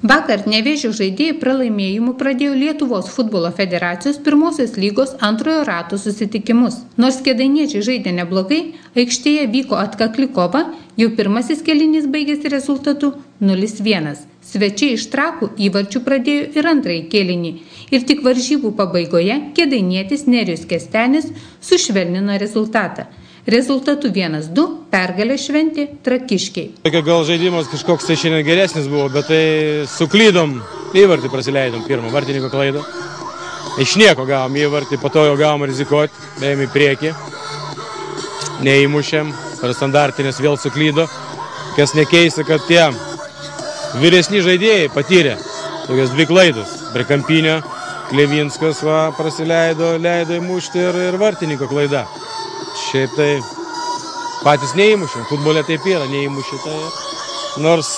Vakar Nevėžio žaidėjai pralaimėjimų pradėjo Lietuvos futbolo federacijos pirmosios lygos antrojo rato susitikimus. Nors kėdainiečiai žaidė neblogai, aikštėje vyko atkakli kova, jau pirmasis kėlinys baigėsi rezultatu 0-1. Svečiai iš Trakų įvarčių pradėjo ir antrąjį kėlinį. Ir tik varžybų pabaigoje kėdainietis Nerijus Kestenis sušvelnino rezultatą. Rezultatu 1-2 pergalę šventė trakiškiai. Gal žaidimas kažkoks tai šiandien geresnis buvo, bet tai suklydom, įvartį prasileidom pirmą, vartininko klaidą. Iš nieko gavom įvartį, po to jau gavom rizikuoti, ėjom į priekį, neįmušėm, per standartinės vėl suklydo. Kas nekeista, kad tie vyresni žaidėjai patyrė tokias dvi klaidus. Prie kampinio Klevinskas prasileido, leido įmušti ir vartininko klaida. Šiaip tai patys neįmušėm, futbole taip yra, neįmušė tai. Nors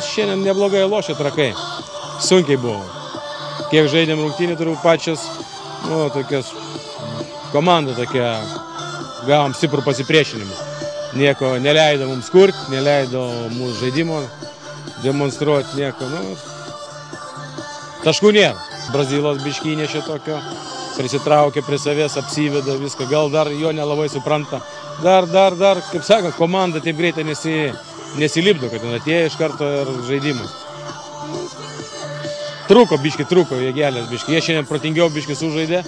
šiandien neblogai lošė Trakai, sunkiai buvo. Kiek žaidėm rungtynį, turiu pačias, tokias, komanda tokia, gavom stiprų pasipriešinimą. Nieko neleido mums kurti, neleido mūsų žaidimo demonstruoti, nieko, taškų nėra. Brazilas biškį įnešė tokio. Prisitraukė prie savęs, apsiveda viską, gal dar jo nelabai supranta. Dar, kaip sakant, komanda taip greitai nesilipdo, kad ten atėjo iš karto ir žaidimas. Trūko jėgelės biškį, jie šiandien protingiau biškį sužaidė,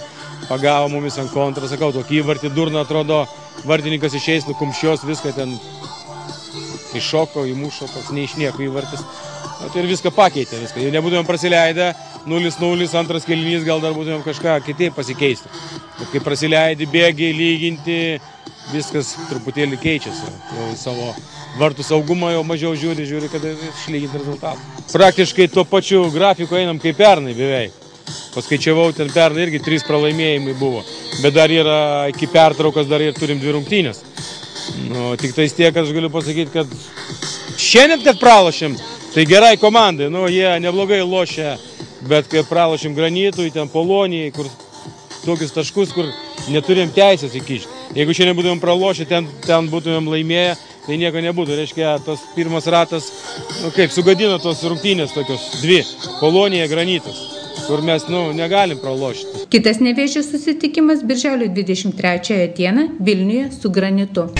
pagavo mumis ant kontrą, sakau, tokį įvartį durną atrodo, vartininkas išeis, nukumščios, viską ten iššoko, įmušo, toks neišnieko įvartis. Ir viską pakeitė, viską. Jau nebūtumėm prasileidę, 0-0, antras kėlinys, gal dar būtumėm kažką kitaip pasikeisti. Bet kai prasileidi, bėgiai, lyginti, viskas truputėlį keičiasi. Jau savo vartų saugumą jau mažiau žiūri, kad išlyginti rezultatą. Praktiškai tuo pačiu grafiku einam kaip pernai beveik. Paskaičiavau, ten pernai irgi 3 pralaimėjimai buvo. Bet dar yra iki pertraukos, dar ir turim 2 rungtynės. Tik tais tiek, aš galiu pasakyti, kad šiandien, kad pralošėm, tai gerai komandai, jie neblogai lošia, bet kai pralošėm Granitui, ten Polonijai, kur tokius taškus, kur neturėjom teisės įkišti. Jeigu šiandien būtumėm pralošę, ten būtumėm laimėję, tai nieko nebūtų. Reiškia, tas pirmas ratas, sugadino tos rungtynės tokios 2, Polonija, Granitas, kur mes, negalim pralošti. Kitas Nevėžio susitikimas birželio 23 dieną Vilniuje su Granitu.